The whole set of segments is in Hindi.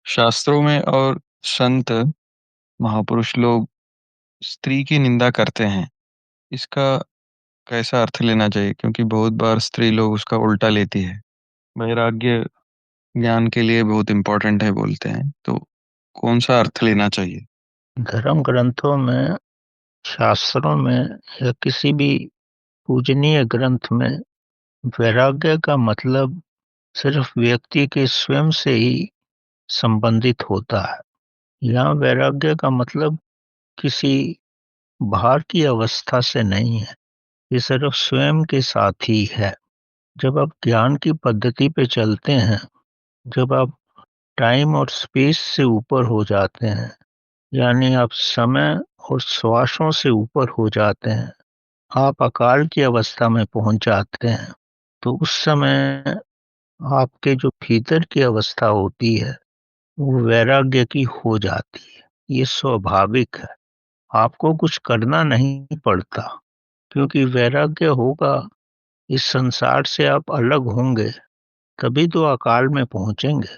शास्त्रों में और संत महापुरुष लोग स्त्री की निंदा करते हैं। इसका कैसा अर्थ लेना चाहिए? क्योंकि बहुत बार स्त्री लोग उसका उल्टा लेती है। वैराग्य ज्ञान के लिए बहुत इम्पोर्टेंट है बोलते हैं, तो कौन-सा अर्थ लेना चाहिए? धर्म ग्रंथों में, शास्त्रों में या किसी भी पूजनीय ग्रंथ में वैराग्य का मतलब सिर्फ व्यक्ति के स्वयं से ही संबंधित होता है। यहाँ वैराग्य का मतलब किसी बाहर की अवस्था से नहीं है, ये सिर्फ स्वयं के साथ ही है। जब आप ज्ञान की पद्धति पे चलते हैं, जब आप टाइम और स्पेस से ऊपर हो जाते हैं, यानी आप समय और श्वासों से ऊपर हो जाते हैं, आप अकाल की अवस्था में पहुंच जाते हैं, तो उस समय आपके जो भीतर की अवस्था होती है वो वैराग्य की हो जाती है। ये स्वाभाविक है, आपको कुछ करना नहीं पड़ता, क्योंकि वैराग्य होगा, इस संसार से आप अलग होंगे, तभी तो अकाल में पहुंचेंगे,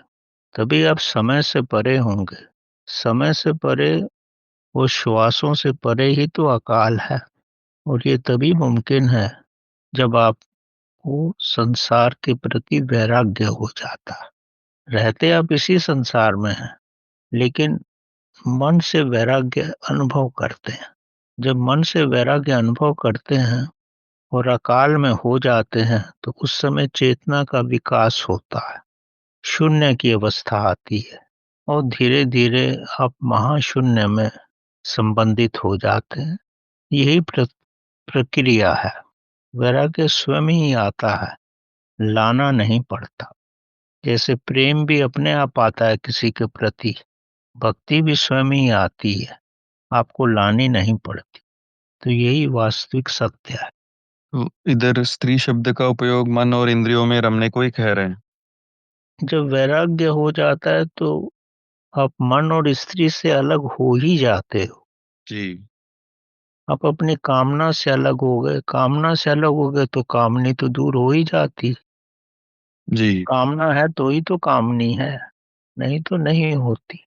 तभी आप समय से परे होंगे। समय से परे वो श्वासों से परे ही तो अकाल है, और ये तभी मुमकिन है जब आपको संसार के प्रति वैराग्य हो जाता है। रहते आप इसी संसार में हैं, लेकिन मन से वैराग्य अनुभव करते हैं। जब मन से वैराग्य अनुभव करते हैं और अकाल में हो जाते हैं, तो उस समय चेतना का विकास होता है, शून्य की अवस्था आती है, और धीरे धीरे आप महाशून्य में संबंधित हो जाते हैं। यही प्रक्रिया है। वैराग्य स्वयं ही आता है, लाना नहीं पड़ता। जैसे प्रेम भी अपने आप आता है किसी के प्रति, भक्ति भी स्वयं ही आती है, आपको लानी नहीं पड़ती। तो यही वास्तविक सत्य है। तो इधर स्त्री शब्द का उपयोग मन और इंद्रियों में रमने को ही कह रहे हैं। जब वैराग्य हो जाता है तो आप मन और स्त्री से अलग हो ही जाते हो। जी। आप अपनी कामना से अलग हो गए, कामना से अलग हो गए तो कामनी तो दूर हो ही जाती। जी। कामना है तो ही तो कामनी है, नहीं तो नहीं होती।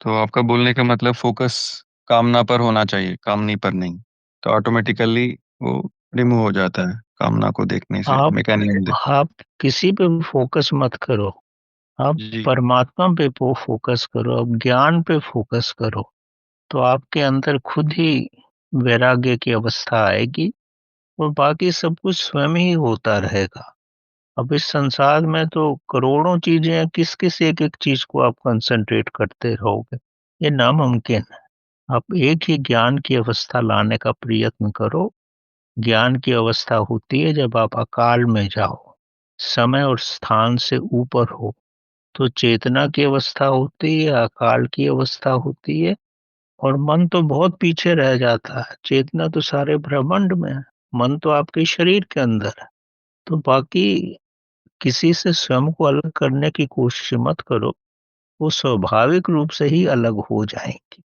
तो आपका बोलने का मतलब फ़ोकस कामना पर होना चाहिए, कामनी पर नहीं। तो ऑटोमैटिकली वो रिमूव हो जाता है, कामना को देखने से, आप मैकेनिज़्म देख। आप किसी पे भी फोकस मत करो, आप जी। परमात्मा पे फोकस करो, आप ज्ञान पे फोकस करो, तो आपके अंदर खुद ही वैराग्य की अवस्था आएगी, और बाकी सब कुछ स्वयं ही होता रहेगा। अब इस संसार में तो करोड़ों चीजें हैं, किस किस एक एक चीज को आप कंसंट्रेट करते रहोगे, ये नामुमकिन है। आप एक ही ज्ञान की अवस्था लाने का प्रयत्न करो। ज्ञान की अवस्था होती है जब आप अकाल में जाओ, समय और स्थान से ऊपर हो, तो चेतना की अवस्था होती है, अकाल की अवस्था होती है, और मन तो बहुत पीछे रह जाता है। चेतना तो सारे ब्रह्मांड में है, मन तो आपके शरीर के अंदर है। तो बाकी किसी से स्वयं को अलग करने की कोशिश मत करो, वो स्वाभाविक रूप से ही अलग हो जाएंगी।